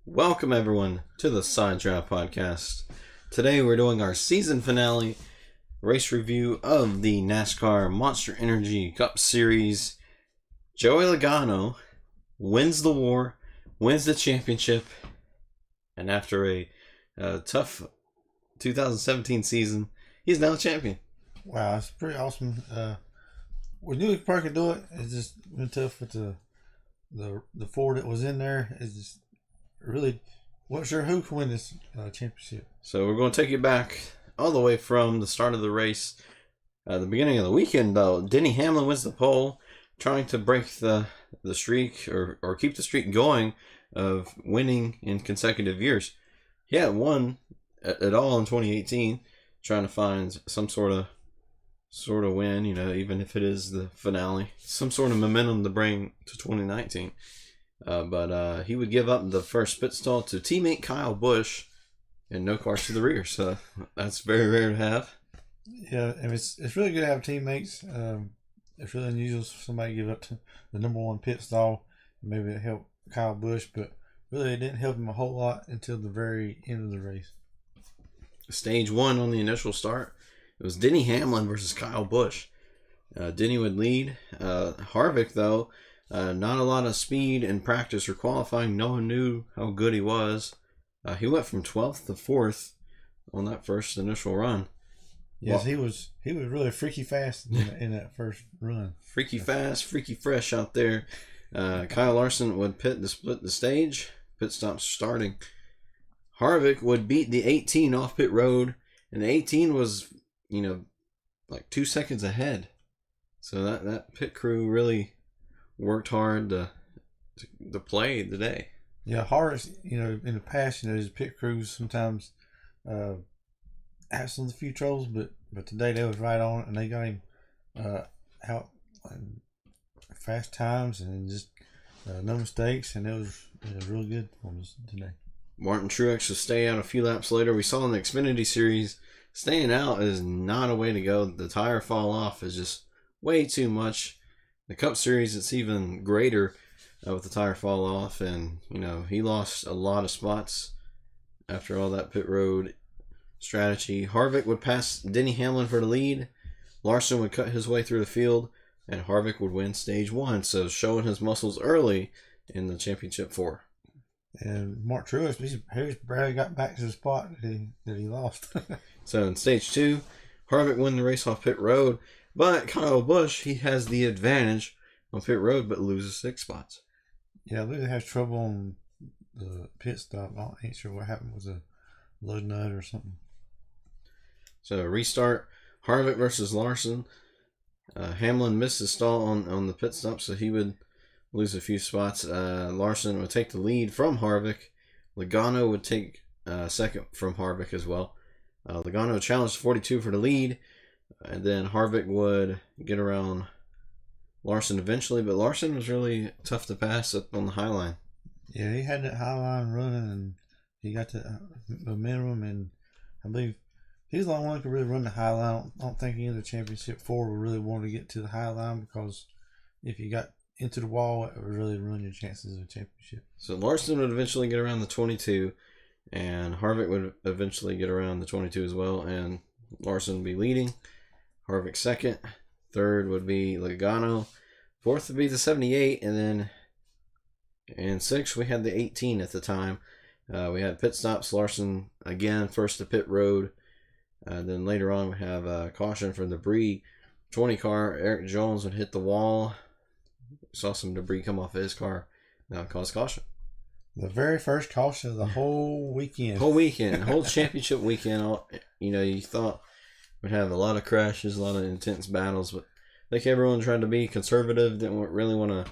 Welcome everyone to the Side Draft Podcast. Today we're doing our season finale race review of the NASCAR Monster Energy Cup Series. Joey Logano wins the war, wins the championship, and after a tough 2017 season, he's now champion. Wow, it's pretty awesome. We knew he probably could do it. It's just been tough with the Ford that was in there. It's just really wasn't sure who could win this championship. So we're going to take you back all the way from the start of the race. The beginning of the weekend, though, Denny Hamlin wins the pole, trying to break the streak or keep the streak going of winning in consecutive years. He hadn't won at all in 2018, trying to find some sort of win, even if it is the finale, some sort of momentum to bring to 2019. But he would give up the first pit stall to teammate Kyle Busch and no cars to the rear. So that's very rare to have. Yeah, and it's really good to have teammates. It's really unusual for somebody to give up to the number one pit stall. Maybe it helped Kyle Busch, but really it didn't help him a whole lot until the very end of the race. Stage one on the initial start, it was Denny Hamlin versus Kyle Busch. Denny would lead. Harvick, though, not a lot of speed in practice or qualifying. No one knew how good he was. He went from 12th to 4th on that first initial run. Yes, he was really freaky fast in that first run. Freaky fast, freaky fresh out there. Kyle Larson would pit to split the stage. Pit stops starting. Harvick would beat the 18 off pit road, and the 18 was, like 2 seconds ahead. So that pit crew really worked hard to play the day. Yeah, Harvick, in the past, his pit crews sometimes had some few troubles, but today they was right on it, and they got him out fast times and just no mistakes, and it was real good for us today. Martin Truex would stay out a few laps later. We saw in the Xfinity Series, staying out is not a way to go. The tire fall off is just way too much. The Cup Series, it's even greater with the tire fall off, and he lost a lot of spots after all that pit road strategy. Harvick would pass Denny Hamlin for the lead. Larson would cut his way through the field, and Harvick would win stage one, so showing his muscles early in the championship four. And Mark Truex, he barely got back to the spot that he lost. So in stage two, Harvick won the race off pit road, but Kyle Busch, he has the advantage on pit road, but loses 6 spots. Yeah, Lewis has trouble on the pit stop. I ain't sure what happened. Was a load nut or something. So restart, Harvick versus Larson. Hamlin missed his stall on the pit stop, so he would lose a few spots. Larson would take the lead from Harvick. Logano would take second from Harvick as well. Logano challenged 42 for the lead, and then Harvick would get around Larson eventually, but Larson was really tough to pass up on the high line. Yeah, he had that high line running, and he got the minimum, and I believe he's the only one who could really run the high line. I don't think any of the championship four would really want to get to the high line, because if you got into the wall, it would really ruin your chances of a championship. So Larson would eventually get around the 22, and Harvick would eventually get around the 22 as well, and Larson would be leading. Harvick second. Third would be Logano. Fourth would be the 78, and then in sixth we had the 18 at the time. We had pit stops. Larson again first to pit road. Then later on we have a caution for debris. 20 car, Eric Jones would hit the wall. Saw some debris come off of his car. That would cause caution. The very first caution of the whole weekend. Whole championship weekend. You thought we'd have a lot of crashes, a lot of intense battles, but I think everyone tried to be conservative, didn't really want to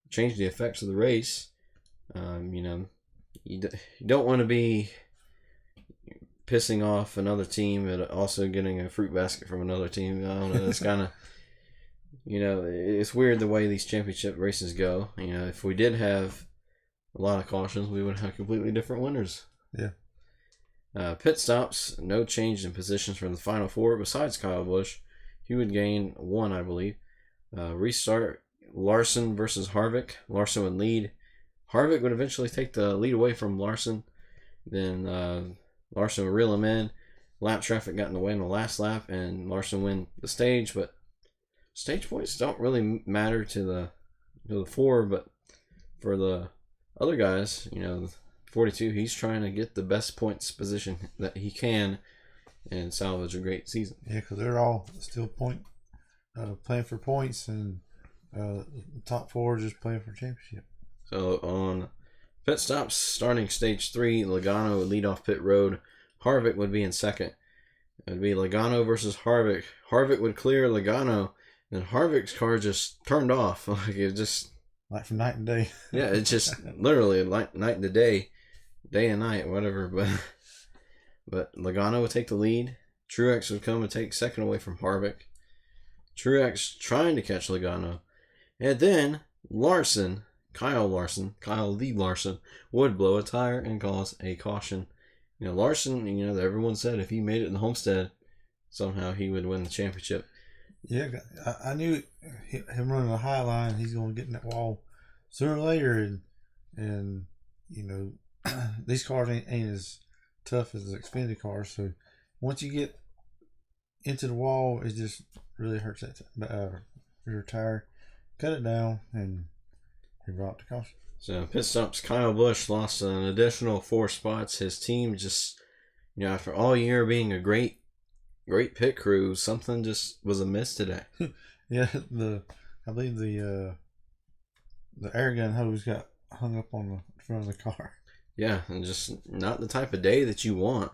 change the effects of the race. You don't want to be pissing off another team and also getting a fruit basket from another team. I don't know, it's kind of, it's weird the way these championship races go. If we did have a lot of cautions, we would have completely different winners. Yeah. Pit stops, no change in positions from the final four besides Kyle Busch. He would gain 1, I believe. Restart, Larson versus Harvick. Larson would lead. Harvick would eventually take the lead away from Larson. Then Larson would reel him in. Lap traffic got in the way in the last lap, and Larson win the stage. But stage points don't really matter to the four, but for the other guys, 42, he's trying to get the best points position that he can and salvage a great season. Yeah, because they're all still playing for points, and the top four just playing for championship. So on pit stops, starting stage 3, Logano would lead off pit road. Harvick would be in second. It would be Logano versus Harvick. Harvick would clear Logano, and Harvick's car just turned off. Like from night and day. Yeah, it's just literally like night and day and night, whatever. But Logano would take the lead. Truex would come and take second away from Harvick. Truex trying to catch Logano. And then Kyle Lee Larson, would blow a tire and cause a caution. Larson, everyone said if he made it in the Homestead, somehow he would win the championship. Yeah, I knew him running the high line, he's going to get in that wall sooner or later. And these cars ain't as tough as the Xfinity cars. So once you get into the wall, it just really hurts your tire. Cut it down, and he brought the caution. So pit stops, Kyle Busch lost an additional 4 spots. His team just, after all year being a great pit crew, something just was amiss today. Yeah, I believe the air gun hose got hung up on the front of the car. Yeah, and just not the type of day that you want.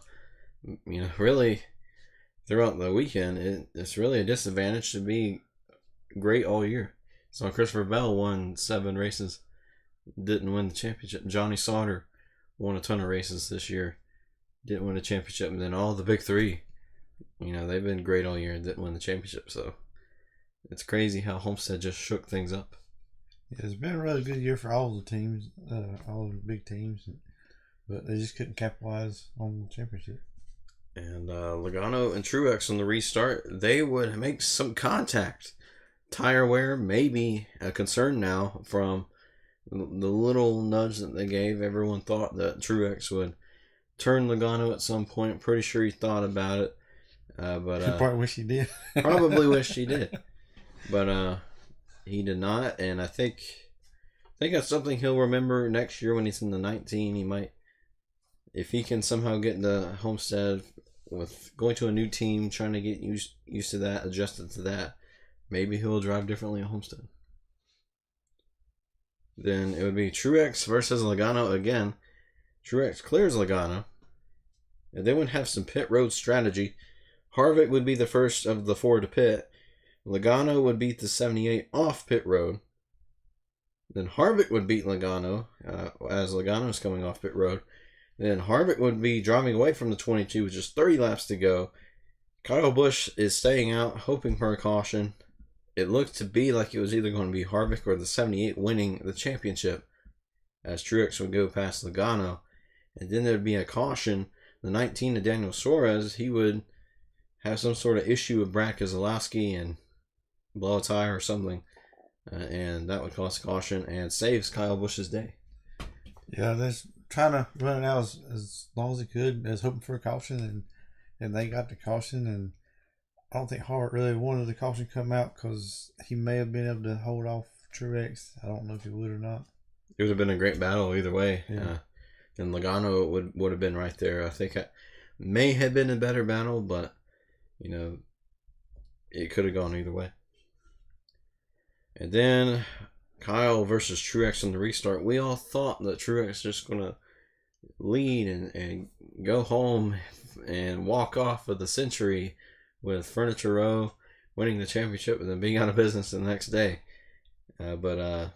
Really, throughout the weekend, it's really a disadvantage to be great all year. So Christopher Bell won 7 races, didn't win the championship. Johnny Sauter won a ton of races this year, didn't win a championship. And then all the big 3, they've been great all year and didn't win the championship. So it's crazy how Homestead just shook things up. Yeah, it's been a really good year for all the teams, all the big teams, but they just couldn't capitalize on the championship. And Logano and Truex on the restart, they would make some contact. Tire wear may be a concern now from the little nudge that they gave. Everyone thought that Truex would turn Logano at some point. Pretty sure he thought about it. But probably wish he did. Probably wished he did. But he did not. And I think that's something he'll remember next year when he's in the 19. He might, if he can somehow get into Homestead with going to a new team, trying to get used to that, adjusted to that, maybe he'll drive differently at Homestead. Then it would be Truex versus Logano again. Truex clears Logano. And they would have some pit road strategy. Harvick would be the first of the 4 to pit. Logano would beat the 78 off pit road. Then Harvick would beat Logano as Logano's coming off pit road. Then Harvick would be driving away from the 22 with just 30 laps to go. Kyle Busch is staying out, hoping for a caution. It looked to be like it was either going to be Harvick or the 78 winning the championship, as Truex would go past Logano. And then there would be a caution. The 19 to Daniel Suarez, he would have some sort of issue with Brad Keselowski and blow a tire or something. And that would cause caution and saves Kyle Busch's day. Yeah, they're trying to run it out as long as they could, as hoping for a caution, and they got the caution. And I don't think Hart really wanted the caution to come out because he may have been able to hold off Truex. I don't know if he would or not. It would have been a great battle either way. Yeah. And Logano would have been right there. I think it may have been a better battle, but it could have gone either way. And then Kyle versus Truex on the restart. We all thought that Truex was just going to lead and go home and walk off of the century with Furniture Row, winning the championship and then being out of business the next day. But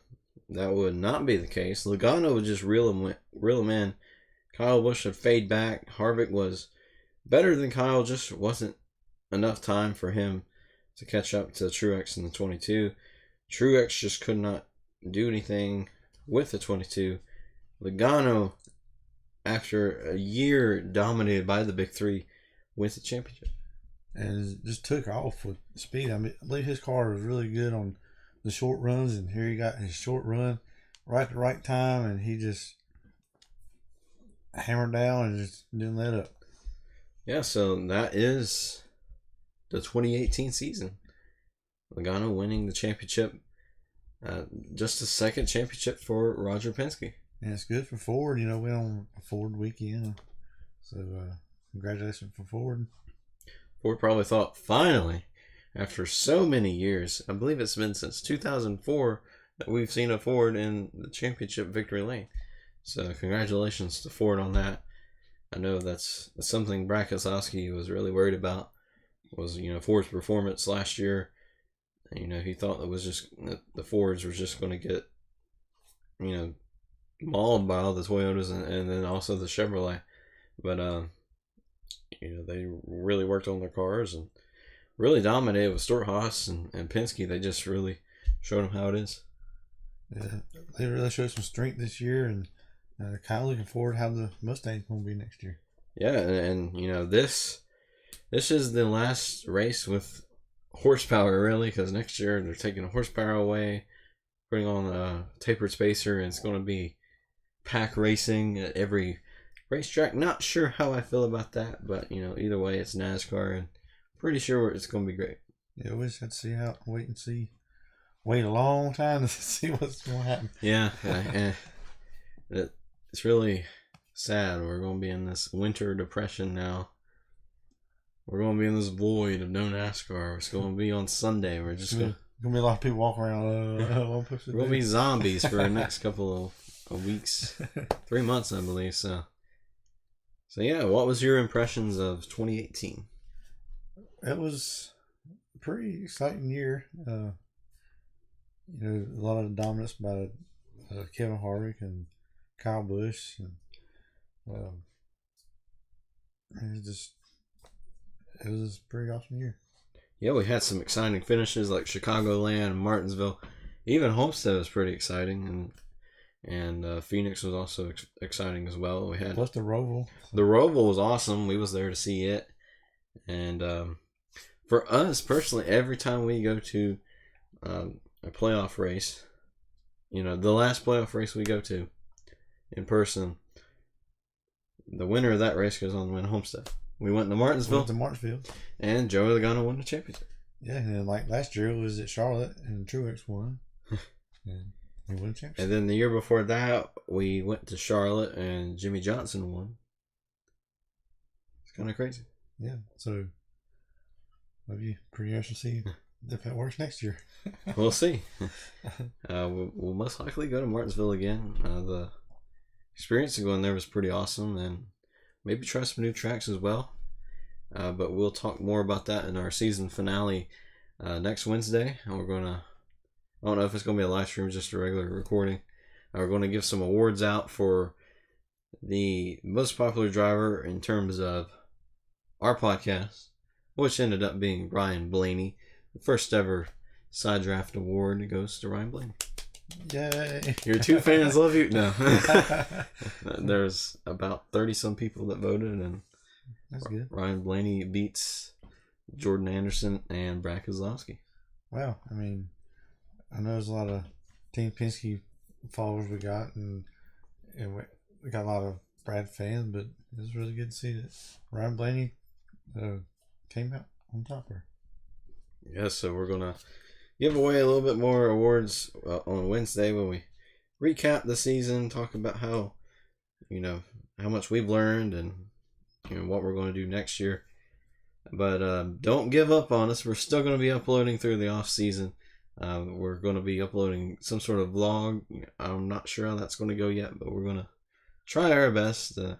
that would not be the case. Logano would just reel him in. Kyle Busch would fade back. Harvick was better than Kyle, just wasn't enough time for him to catch up to Truex in the 22. Truex just could not do anything with the 22. Logano, after a year dominated by the big 3, wins the championship. And just took off with speed. I believe his car was really good on the short runs, and here he got his short run right at the right time, and he just hammered down and just didn't let up. Yeah, so that is the 2018 season. Logano winning the championship. Just the second championship for Roger Penske. And it's good for Ford. You know, we on a Ford weekend. So, congratulations for Ford. Ford probably thought, finally, after so many years, I believe it's been since 2004 that we've seen a Ford in the championship victory lane. So, congratulations to Ford on that. I know that's something Brad Keselowski was really worried about, was, Ford's performance last year. He thought the Fords were just going to get, mauled by all the Toyotas and then also the Chevrolet. But, they really worked on their cars and really dominated with Stuart Haas and Penske. They just really showed them how it is. Yeah, they really showed some strength this year, and kind of looking forward to how the Mustang's going to be next year. Yeah, and this is the last race with horsepower, really, because next year they're taking horsepower away, putting on a tapered spacer, and it's going to be pack racing at every racetrack. Not sure how I feel about that, but either way, it's NASCAR, and pretty sure it's going to be great. Yeah, we just have to see how. Wait a long time to see what's going to happen. Yeah, and it's really sad. We're going to be in this winter depression now. We're going to be in this void of no NASCAR. It's going to be on Sunday. We're just going to be a lot of people walking around. We're going to be zombies for the next couple of weeks. 3 months, I believe. So yeah, what was your impressions of 2018? It was a pretty exciting year. A lot of dominance by Kevin Harvick and Kyle Busch, and it was a pretty awesome year. Yeah, we had some exciting finishes like Chicagoland, Martinsville, even Homestead was pretty exciting, and Phoenix was also exciting as well. We had plus the Roval. The Roval was awesome. We was there to see it, and for us personally, every time we go to a playoff race, the last playoff race we go to in person, the winner of that race goes on to win Homestead. We went to Martinsville. And Joey Logano won the championship. Yeah, and like last year it was at Charlotte and Truex won. And he won the championship. And then the year before that, we went to Charlotte and Jimmy Johnson won. It's kind of crazy. Yeah, so maybe pretty interesting to see if it works next year. We'll see. We'll most likely go to Martinsville again. The experience of going there was pretty awesome, and maybe try some new tracks as well. But we'll talk more about that in our season finale next Wednesday. And I don't know if it's going to be a live stream or just a regular recording. We're going to give some awards out for the most popular driver in terms of our podcast, which ended up being Ryan Blaney. The first ever Side Draft Award goes to Ryan Blaney. Yay! Your two fans love you. No, there's about 30 some people that voted, and that's good. Ryan Blaney beats Jordan Anderson and Brad Keselowski. Wow, I mean, I know there's a lot of Team Penske followers we got, and we got a lot of Brad fans, but it was really good to see that Ryan Blaney came out on top there. Yeah, so we're gonna give away a little bit more awards on Wednesday when we recap the season, talk about how much we've learned and what we're going to do next year. But don't give up on us. We're still going to be uploading through the off season. We're going to be uploading some sort of vlog. I'm not sure how that's going to go yet, but we're going to try our best to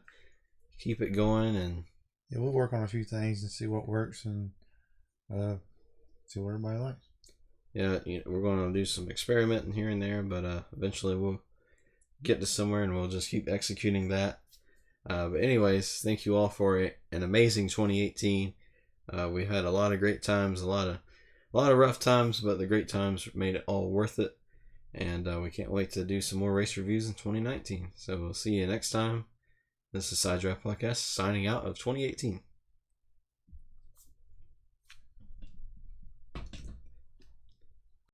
keep it going. And yeah, we'll work on a few things and see what works and see what everybody likes. Yeah, we're going to do some experimenting here and there, but eventually we'll get to somewhere and we'll just keep executing that. But anyways, thank you all for an amazing 2018. We had a lot of great times, a lot of rough times, but the great times made it all worth it. And we can't wait to do some more race reviews in 2019. So we'll see you next time. This is Side Draft Podcast signing out of 2018.